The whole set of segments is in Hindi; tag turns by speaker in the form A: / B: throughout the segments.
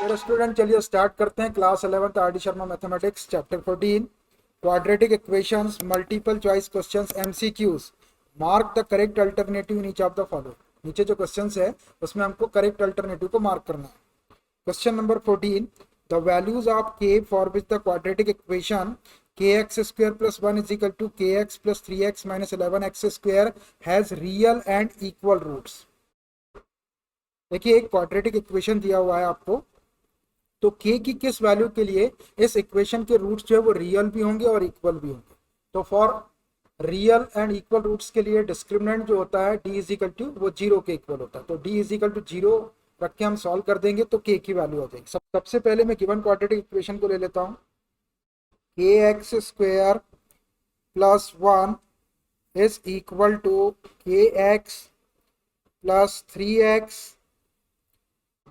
A: मेरे स्टूडेंट चलिए स्टार्ट करते हैं class 11th R D Sharma mathematics chapter 14 quadratic equations multiple choice questions MCQs mark the correct alternative in each of the follow. नीचे जो क्वेश्चंस है उसमें हमको करेक्ट अल्टरनेटिव को मार्क करना है। Question number 14, the values of K for which the quadratic equation K X square plus 1 is equal to K X plus 3x minus 11x square has real and equal roots. देखिए एक क्वाड्रेटिक इक्वेशन दिया हुआ है आपको, तो k की किस वैल्यू के लिए इस इक्वेशन के रूट्स जो है वो रियल भी होंगे और इक्वल भी होंगे। तो for real and equal roots के लिए डिस्क्रिमिनेंट जो होता है d इज इक्वल टू वो 0 के इक्वल होता है। तो d इज इक्वल टू 0 रख के हम सॉल्व कर देंगे तो k की वैल्यू आ जाएगी। सबसे पहले मैं गिवन क्वाड्रेटिक इक्वेशन को ले लेता हूँ। K X square plus 1 is equal to K X plus 3x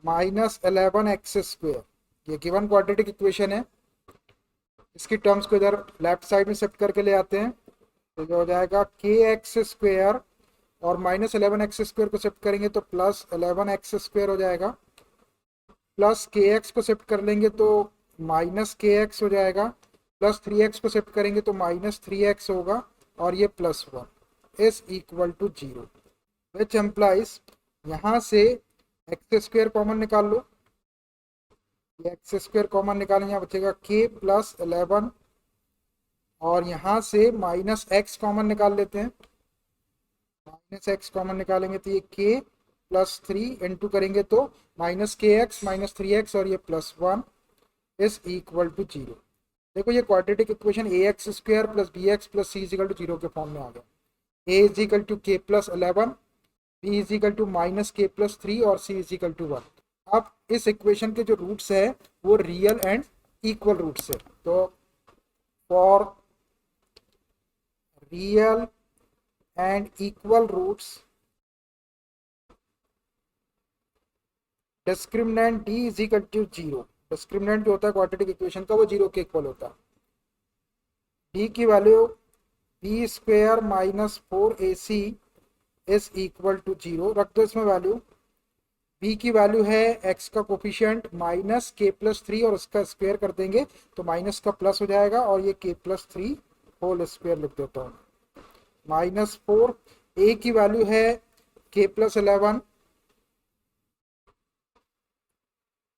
A: minus 11x square. ये गिवन क्वाड्रेटिक इक्वेशन है। इसकी टर्म्स को इधर लेफ्ट साइड में शिफ्ट करके ले आते हैं तो ये हो जाएगा के एक्स स्क्वायर और माइनस 11x स्क्वायर को शिफ्ट करेंगे तो प्लस 11x स्क्वायर हो जाएगा, प्लस के एक्स को शिफ्ट कर लेंगे तो माइनस के एक्स हो जाएगा, प्लस 3x को शिफ्ट करेंगे तो माइनस 3x होगा और ये plus 1 is equal to 0 which implies यहाँ से एक्स स्क्वायर कॉमन निकाल लो। एक्स स्क्वायर कॉमन निकालेंगे, यहाँ बचेगा के प्लस 11 और यहाँ से माइनस एक्स कॉमन निकाल लेते हैं। माइनस एक्स कॉमन निकालेंगे तो ये के प्लस 3 इंटू करेंगे तो माइनस के एक्स माइनस 3x और ये प्लस 1 इज इक्वल टू 0। देखो ये quadratic equation A x square plus B x plus c is equal to 0 के फॉर्म में आ गया। A is equal to k plus 11, b is equal to minus k plus 3 और सी इज इक्वल टू 1। अब इस इक्वेशन के जो रूट्स है वो रियल एंड इक्वल रूट्स है। तो for real and equal roots discriminant d is equal to 0। Discriminant जो होता है क्वाड्रेटिक इक्वेशन का वो 0 के इक्वल होता है। d की value b square minus 4ac is equal to 0 रख दो इसमें वैल्यू। b की वैल्यू है x का कोफिशिएंट माइनस के प्लस 3 और उसका स्क्वायर कर देंगे तो माइनस का प्लस हो जाएगा और ये के प्लस 3 होल स्क्वायर लिख देता हूँ माइनस 4। a की वैल्यू है के प्लस 11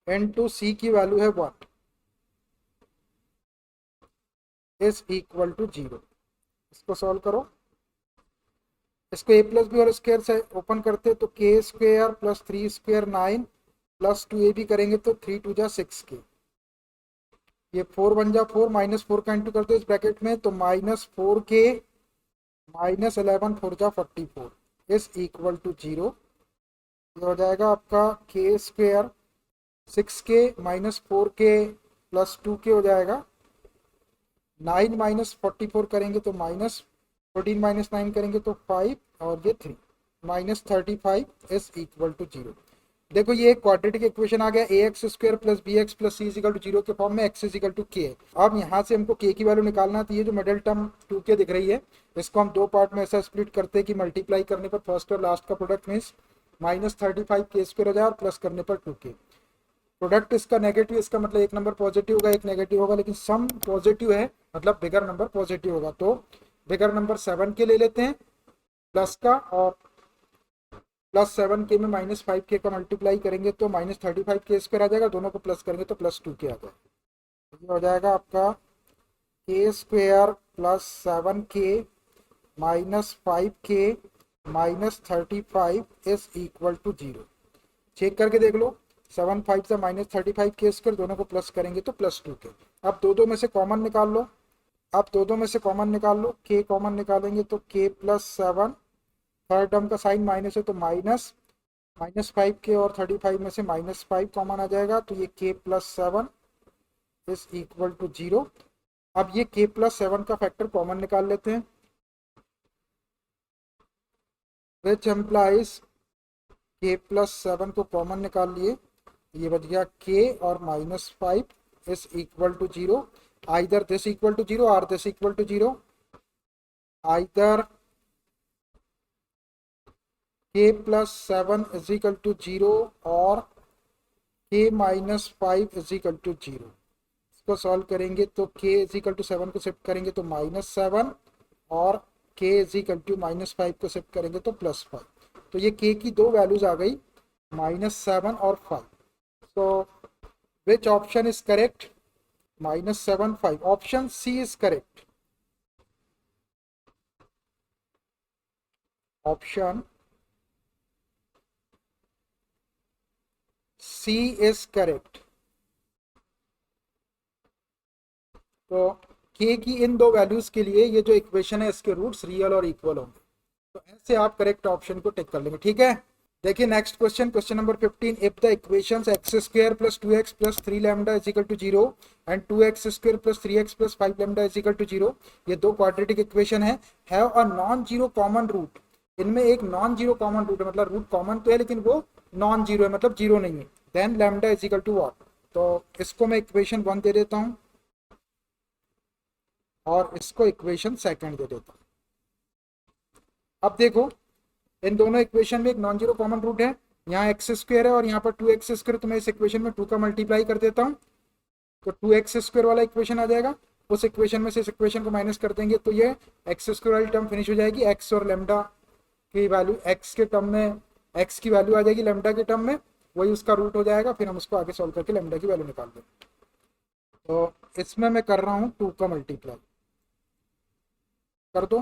A: इनटू सी की वैल्यू है 1 इज इक्वल टू 0। इसको सॉल्व करो। इसको a प्लस बी और स्क्वायर से ओपन करते तो के square plus 3 square 9 plus 2a भी करेंगे तो 3 टू जा 6k। ये 4 बन जा 4 माइनस 4 का इंटू करते इस ब्रैकेट में तो माइनस 4k माइनस 11 4 जा 44 इज इक्वल टू 0। ये हो जाएगा आपका के square 6k minus 4k plus 2k हो जाएगा। 9 माइनस 44 करेंगे तो माइनस 14 माइनस 9 करेंगे तो 5 और ये 3 माइनस 35 इज इक्वल टू 0। देखो ये क्वाड्रेटिक इक्वेशन आ गया A x square plus B x plus C is equal to 0 के फॉर्म में x इजिकल टू के। अब यहाँ से हमको k की वैल्यू निकालना है तो ये जो मिडिल टर्म 2k दिख रही है इसको हम दो पार्ट में ऐसा स्प्लिट करते हैं कि मल्टीप्लाई करने पर फर्स्ट और लास्ट का प्रोडक्ट मीन्स माइनस 35 के स्क्वायर हो जाए और प्लस करने पर 2k। प्रोडक्ट इसका नेगेटिव, इसका मतलब एक नंबर पॉजिटिव होगा एक नेगेटिव होगा, लेकिन सम पॉजिटिव है मतलब बिगर नंबर पॉजिटिव होगा। तो बिगर नंबर 7 के ले लेते हैं प्लस का और प्लस 7k में माइनस 5k का मल्टीप्लाई करेंगे तो माइनस 35k स्क्वायर आ जाएगा, दोनों को प्लस करेंगे तो प्लस 2k आ जाएगा। ये हो जाएगा आपका k square plus 7k minus 5k minus 35 is equal to 0। Check करके देख लो 7 5 से माइनस 35k स्क्वायर, दोनों को प्लस करेंगे तो प्लस 2k। अब दो में से कॉमन निकाल लो। अब दो में से कॉमन निकाल लो, k कॉमन निकालेंगे तो k प्लस 7, थर्ड टर्म का साइन माइनस है तो माइनस 5k और 35 में से माइनस 5 कॉमन आ जाएगा तो ये k plus 7 is equal to 0। अब ये k प्लस 7 का फैक्टर कॉमन निकाल लेते हैं विच एम्प्लाइज k प्लस 7 को कॉमन निकाल लिए, ये बच गया k और minus 5 is equal to 0। Either this equal to 0 और this equal to 0, either k plus 7 is equal to 0 और k minus 5 is equal to 0। इसको सॉल्व करेंगे तो k इज इक्वल टू 7 को शिफ्ट करेंगे तो -7 और k इज इक्वल टू -5 को शिफ्ट करेंगे तो +5। तो ये k की दो वैल्यूज आ गई -7 और 5। तो which option is correct? -7 5। Option c is correct. Option c is correct. तो k की इन दो वैल्यूज के लिए ये जो इक्वेशन है इसके रूट्स रियल और इक्वल होंगे। तो ऐसे आप करेक्ट ऑप्शन को टिक कर लेंगे। ठीक है, देखिए next question, question number 15। If the equations x square plus 2x plus 3 lambda is equal to 0 and 2x square plus 3x plus 5 lambda is equal to 0, ये दो क्वाड्रेटिक इक्वेशन है, have a non zero common root. इनमें एक नॉन जीरो कॉमन रूट है, मतलब रूट कॉमन तो है लेकिन वो नॉन जीरो है, मतलब जीरो नहीं है। Then lambda is equal to what? तो इसको मैं इक्वेशन 1 दे देता हूँ और इसको इक्वेशन सेकंड दे देता हूँ। अब देखो इन दोनों इक्वेशन में एक नॉन जीरो कॉमन रूट है, यहाँ एक्स स्क्वायर है और यहाँ पर 2x स्क्वायर। तो मैं इस इक्वेशन में 2 का मल्टीप्लाई कर देता हूँ तो 2x स्क्वायर वाला इक्वेशन आ जाएगा। उस इक्वेशन में से इस इक्वेशन को माइनस कर देंगे तो ये एक्स स्क्वायर वाली टर्म फिनिश हो जाएगी। एक्स और लेमडा की वैल्यू एक्स के टर्म में एक्स की वैल्यू आ जाएगी लेमडा के टर्म में, वही उसका रूट हो जाएगा। फिर हम उसको आगे सॉल्व करके लेमडा की वैल्यू निकाल देंगे। तो इसमें मैं कर रहा हूँ 2 का मल्टीप्लाई कर दो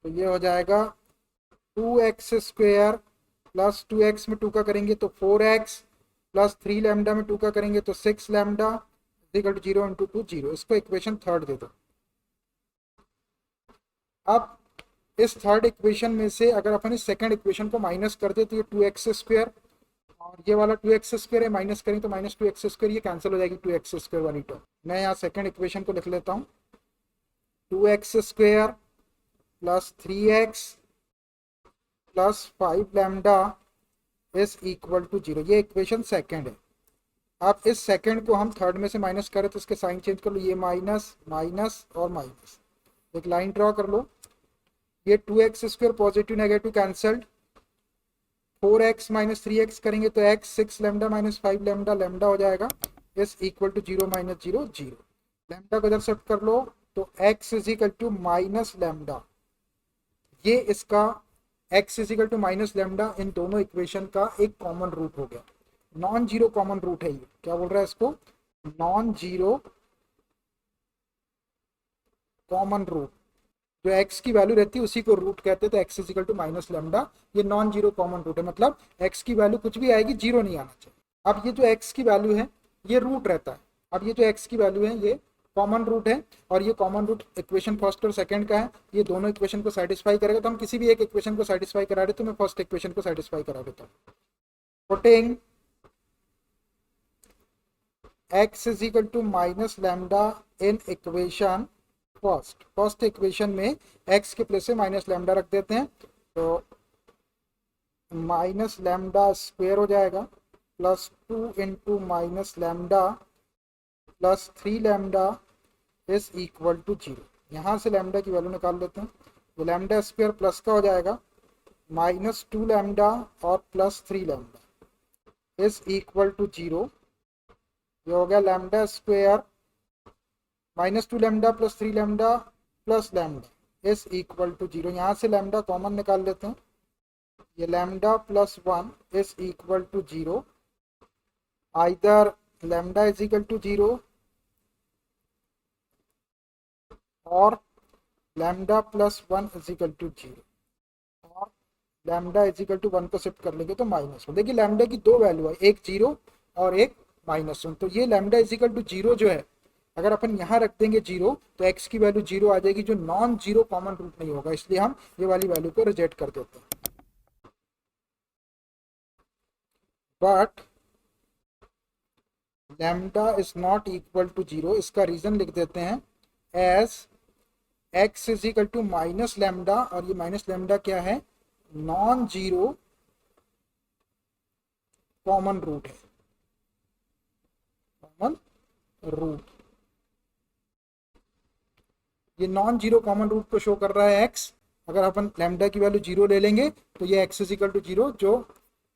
A: तो ये हो जाएगा 2x स्क्वायर प्लस 2x में 2 का करेंगे तो 4x प्लस 3 लैम्डा में 2 का करेंगे तो 6 लैम्डा इक्वल टू 0 इंटू 2 0। इसको इक्वेशन थर्ड दे दो। अब इस थर्ड इक्वेशन में से अगर अपन इस सेकंड इक्वेशन को माइनस कर दे तो ये 2x स्क्वायर और ये वाला 2x स्क्वायर है, माइनस करें तो माइनस 2x स्क्वायर, ये कैंसिल हो जाएगी 2x स्क्वायर वाली टर्म। मैं यहाँ सेकंड इक्वेशन को लिख लेता हूँ 2x square plus 3x plus 5 lambda is equal to 0। ये इक्वेशन सेकंड है। अब इस सेकंड को हम थर्ड में से माइनस करें तो इसके साइन चेंज कर लो, ये माइनस माइनस और माइनस, एक लाइन ड्रॉ कर लो। ये 2x square positive negative cancelled, 4x minus 3x करेंगे तो x 6 lambda minus 5 lambda, lambda हो जाएगा इज इक्वल टू 0 माइनस 0 0। लैम्डा को इधर शिफ्ट कर लो तो x is equal to minus lambda, ये इसका x is equal to minus lambda इन दोनों इक्वेशन का एक कॉमन रूट हो गया। नॉन जीरो कॉमन रूट है, ये क्या बोल रहा है इसको? Non zero common root. जो x की वैल्यू रहती है उसी को रूट कहते हैं, तो x is equal to minus lambda, ये नॉन जीरो कॉमन रूट है, मतलब x की वैल्यू कुछ भी आएगी, जीरो नहीं आना चाहिए। अब ये जो x की वैल्यू है ये रूट रहता है। अब ये जो x की वैल्यू है ये कॉमन रूट है और ये कॉमन रूट इक्वेशन फर्स्ट और सेकंड का है, ये दोनों इक्वेशन को सेटिस्फाई करेगा। तो हम किसी भी एक इक्वेशन को सेटिस्फाई करा रहे तो मैं फर्स्ट इक्वेशन को सेटिस्फाई करा देता हूँ। Putting x is equal to minus lambda in equation first equation में x के प्लेस से माइनस लैम्डा रख देते हैं तो माइनस लैम्डा स्क्वायर हो जाएगा plus 2 into minus lambda plus 3 lambda is equal to 0। यहाँ से लैम्डा की वैल्यू निकाल लेते हैं तो लैम्डा स्क्वायर प्लस का हो जाएगा माइनस 2 लैम्डा और plus 3 lambda is equal to 0। ये हो गया lambda square minus 2 lambda plus 3 lambda plus lambda is equal to 0। यहाँ से लैम्डा कॉमन निकाल लेते हैं, ये lambda plus 1 is equal to 0। Either lambda is equal to 0 और lambda plus 1 is equal to 0 और लैम्डा इज इक्वल टू 1 को शिफ्ट कर लेंगे तो माइनस 1। देखिए लैम्डा की दो वैल्यू है, एक 0 और एक -1। तो ये लैम्डा इज इक्वल टू 0 जो है, अगर अपन यहाँ रख देंगे 0 तो x की वैल्यू 0 आ जाएगी, जो नॉन जीरो कॉमन रूट नहीं होगा, इसलिए हम ये वाली वैल्यू को रिजेक्ट कर देते हैं। But lambda is not equal to 0, इसका रीजन लिख देते हैं as x is equal to minus lambda, और ये माइनस लैम्डा क्या है? नॉन जीरो कॉमन रूट है, कॉमन रूट। ये नॉन जीरो कॉमन रूट को शो कर रहा है x। अगर अपन लैम्डा की वैल्यू 0 ले लेंगे तो ये x इज इक्वल टू 0, जो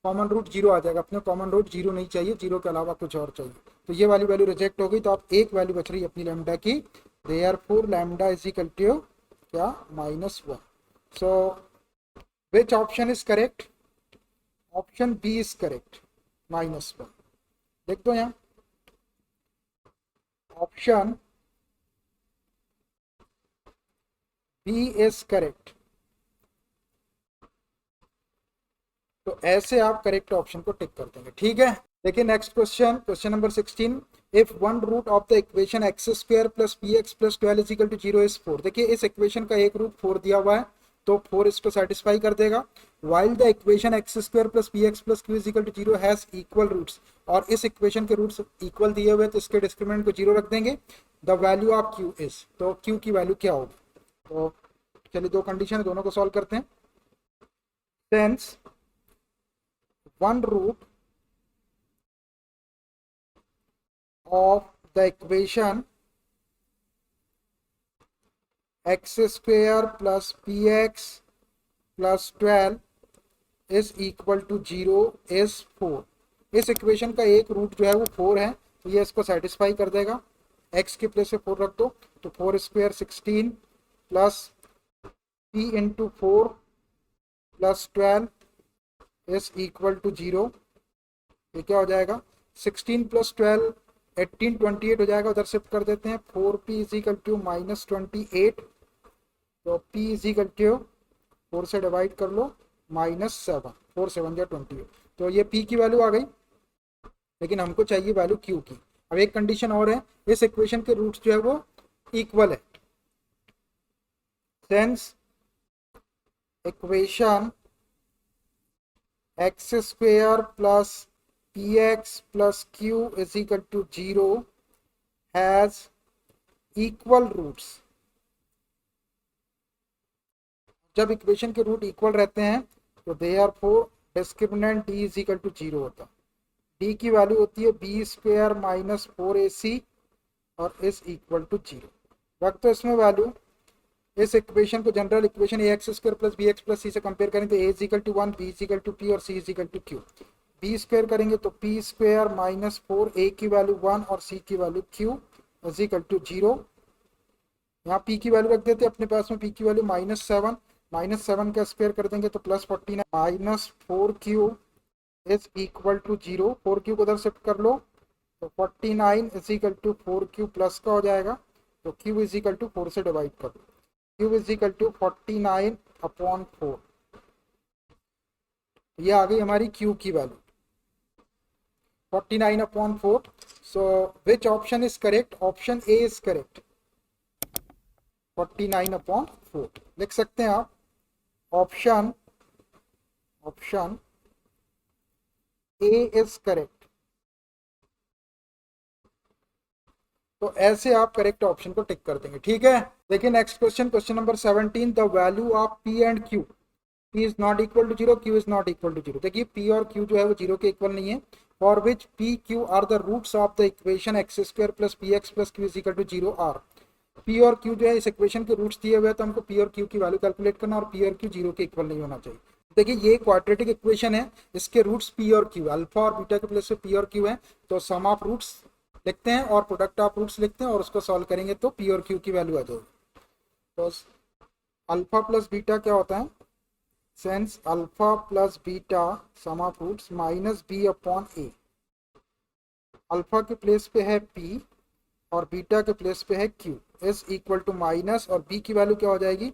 A: कॉमन रूट जीरो आ जाएगा, अपने कॉमन रूट जीरो नहीं चाहिए, जीरो के अलावा कुछ और चाहिए, तो ये वाली वैल्यू रिजेक्ट हो गई, तो आप एक वैल्यू बच रही है अपनी लैम्डा की, therefore lambda is equal to क्या -1। So which option is correct? Option B is correct, -1। देख दो यहाँ, ऑप्शन बी इज करेक्ट। तो ऐसे आप करेक्ट ऑप्शन को टिक कर देंगे, ठीक है। देखिए next question, question number 16, if one root of the equation x square plus p x plus 12 is equal to 0 is 4। देखिए इस इक्वेशन का एक रूट 4 दिया हुआ है, तो 4 इसको सेटिस्फाई कर देगा। While the equation x square plus p x plus q is equal to 0 has equal roots, और इस इक्वेशन के रूट्स इक्वल दिए हुए, तो इसके डिस्क्रिमिनेंट को 0 रख देंगे। The value of Q is, तो क्यू की वैल्यू क्या होगी? तो चलिए दो कंडीशन है, दोनों को सॉल्व करते हैं। Sense one root of the equation x square plus px plus 12 is equal to 0 is 4। इस इक्वेशन का एक रूट जो है वो 4 है, तो ये इसको सेटिस्फाई कर देगा। x के प्लेस पे 4 रख दो, तो 4 square 16 plus p into 4 plus 12 is equal to 0। ये क्या हो जाएगा? 16 प्लस 12 18 28 हो जाएगा, उधर शिफ्ट कर देते हैं। 4p इज इक्वल टू -28, तो p इज इक्वल टू 4 से डिवाइड कर लो -7, 4 7 या 28, तो ये p की वैल्यू आ गई। लेकिन हमको चाहिए वैल्यू q की। अब एक कंडीशन और है, इस इक्वेशन के रूट्स जो है वो इक्वल है। Since equation x square plus p x plus q is equal to 0 has equal roots. जब इक्वेशन के रूट इक्वल रहते हैं तो therefore discriminant d is equal to 0 होता है। d की वैल्यू होती है b स्क्वेयर माइनस 4ac और इज इक्वल टू 0। रख तो इसमें वैल्यू। इस इक्वेशन को जनरल इक्वेशन ए x square plus B x plus C से कंपेयर करें तो A is equal to 1, B is equal to P और C is equal to Q. B square करेंगे तो पी स्क्वायर माइनस 4, ए की वैल्यू 1 और सी की value Q is equal to 0। यहाँ पी की वैल्यू रख देते हैं अपने पास में, पी की वैल्यू -7, -7 का स्क्वायर कर देंगे तो +49 minus 4q is equal to 0। 4q को उधर शिफ्ट कर लो तो 49 is equal to 4q plus का हो जाएगा, तो q इज इक्वल टू 4 से डिवाइड कर लो, q इज इक्वल टू 49/4। ये आ गई हमारी q की value 49/4। So which option is correct? Option A is correct, 49/4 लिख सकते हैं आप। Option A is correct. तो ऐसे आप करेक्ट ऑप्शन को टिक कर देंगे, ठीक है। देखिए next question, question number 17, the value of p and q, p is not equal to 0, q is not equal to 0। देखिए p और q जो है वो 0 के इक्वल नहीं है। For which p q are the roots of the equation x square plus p x plus q is equal to 0 are. p और q जो है इस इक्वेशन के रूट्स दिए हुए हैं, तो हमको p और q की वैल्यू कैलकुलेट करना, और p और q 0 के इक्वल नहीं होना चाहिए। देखिए ये क्वाड्रेटिक इक्वेशन है, इसके रूट्स p और q, अल्फा और बीटा के प्लेस पे p और q है, तो सम ऑफ रूट्स लिखते हैं और प्रोडक्ट ऑफ रूट्स लिखते हैं और उसको सॉल्व करेंगे तो p और q की वैल्यू आ जाएगी। तो अल्फा प्लस बीटा क्या होता है? Since alpha plus beta sum of roots minus b upon a। Alpha के प्लेस पे है p और बीटा के प्लेस पे है q is equal to minus, और b की वैल्यू क्या हो जाएगी?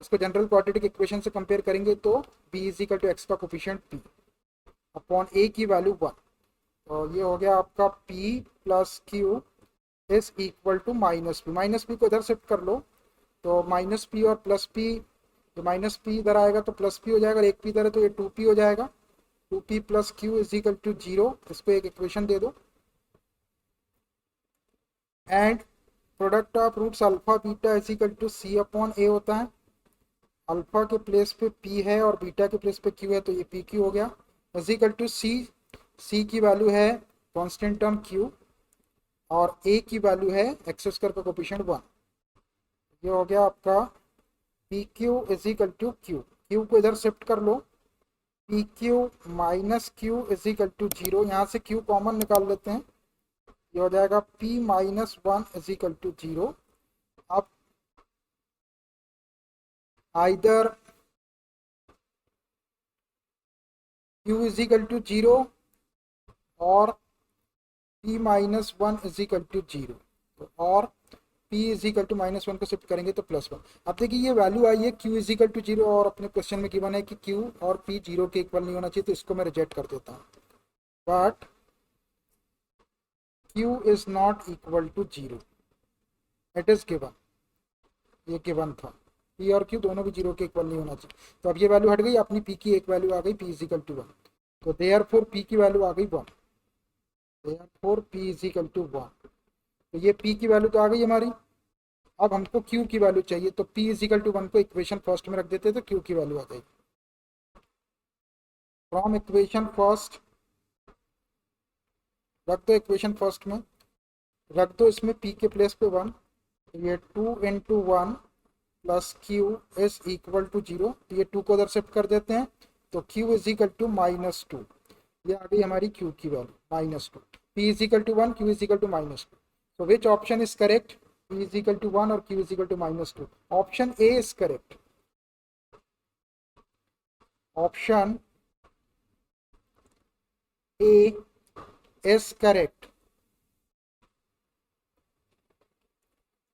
A: इसको जनरल क्वाड्रेटिक इक्वेशन से कंपेयर करेंगे तो b is equal to x का कोफिशिएंट p अपॉन a की वैल्यू 1। तो ये हो गया आपका p plus q is equal to minus p को इधर शिफ्ट कर लो, तो माइनस p और प्लस p, तो माइनस p इधर आएगा तो प्लस p हो जाएगा, एक p इधर है तो ये 2p हो जाएगा। 2p plus q is equal to 0, इसको एक इक्वेशन दे दो। And product of roots alpha beta is equal to c upon a होता है। अल्फा के प्लेस पे p है और बीटा के प्लेस पे q है, तो ये पी क्यू हो गया इज इक्वल टू c की वैल्यू है कांस्टेंट टर्म q और a की वैल्यू है एक्स स्क्वायर का कोफिशिएंट 1। ये हो गया आपका P Q is equal to Q. Q को इधर शिफ्ट कर लो P Q minus Q is equal to 0, यहाँ से क्यू कॉमन निकाल लेते हैं, ये हो जाएगा p minus 1 is equal to 0। अब either q is equal to 0 और p minus 1 is equal to 0, और p is equal to minus 1 को शिफ्ट करेंगे तो +1। अब देखिए ये वैल्यू आई है q इज इक्वल टू 0 और अपने क्वेश्चन में गिवन है कि q और p 0 के इक्वल नहीं होना चाहिए, तो इसको मैं रिजेक्ट कर देता हूँ। But q is not equal to 0, it is given, ये गिवन था, p और q दोनों भी 0 के इक्वल नहीं होना चाहिए। तो अब ये वैल्यू हट गई, अपनी p की एक वैल्यू आ गई, p इज इक्वल टू 1, तो देयरफॉर p की वैल्यू आ गई 1, therefore p is equal to 1। तो ये p की वैल्यू तो आ गई हमारी। अब हमको q की वैल्यू चाहिए, तो p इज इक्वल टू 1 को इक्वेशन फर्स्ट में रख देते, तो q की वैल्यू आ जाएगी। फ्रॉम इक्वेशन फर्स्ट रख दो, इक्वेशन फर्स्ट में रख दो, इसमें p के प्लेस पे 1, ये 2 into 1 plus q is equal to 0, तो ये 2 को उधर शिफ्ट कर देते हैं, तो q इज इक्वल टू -2, ये आ गई हमारी q की value -2। p is equal to 1, q is equal to -2, so which option is correct? p is equal to 1 और q is equal to -2, option A is correct, option A is correct।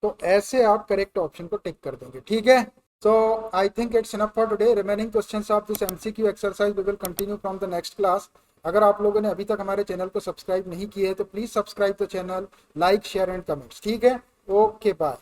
A: तो ऐसे आप करेक्ट ऑप्शन को टिक कर देंगे, ठीक है। So I think it's enough for today, remaining questions of this MCQ exercise we will continue from the next class. अगर आप लोगों ने अभी तक हमारे चैनल को सब्सक्राइब नहीं किया है तो please subscribe the channel, like share and comments, ठीक है। Okay bye.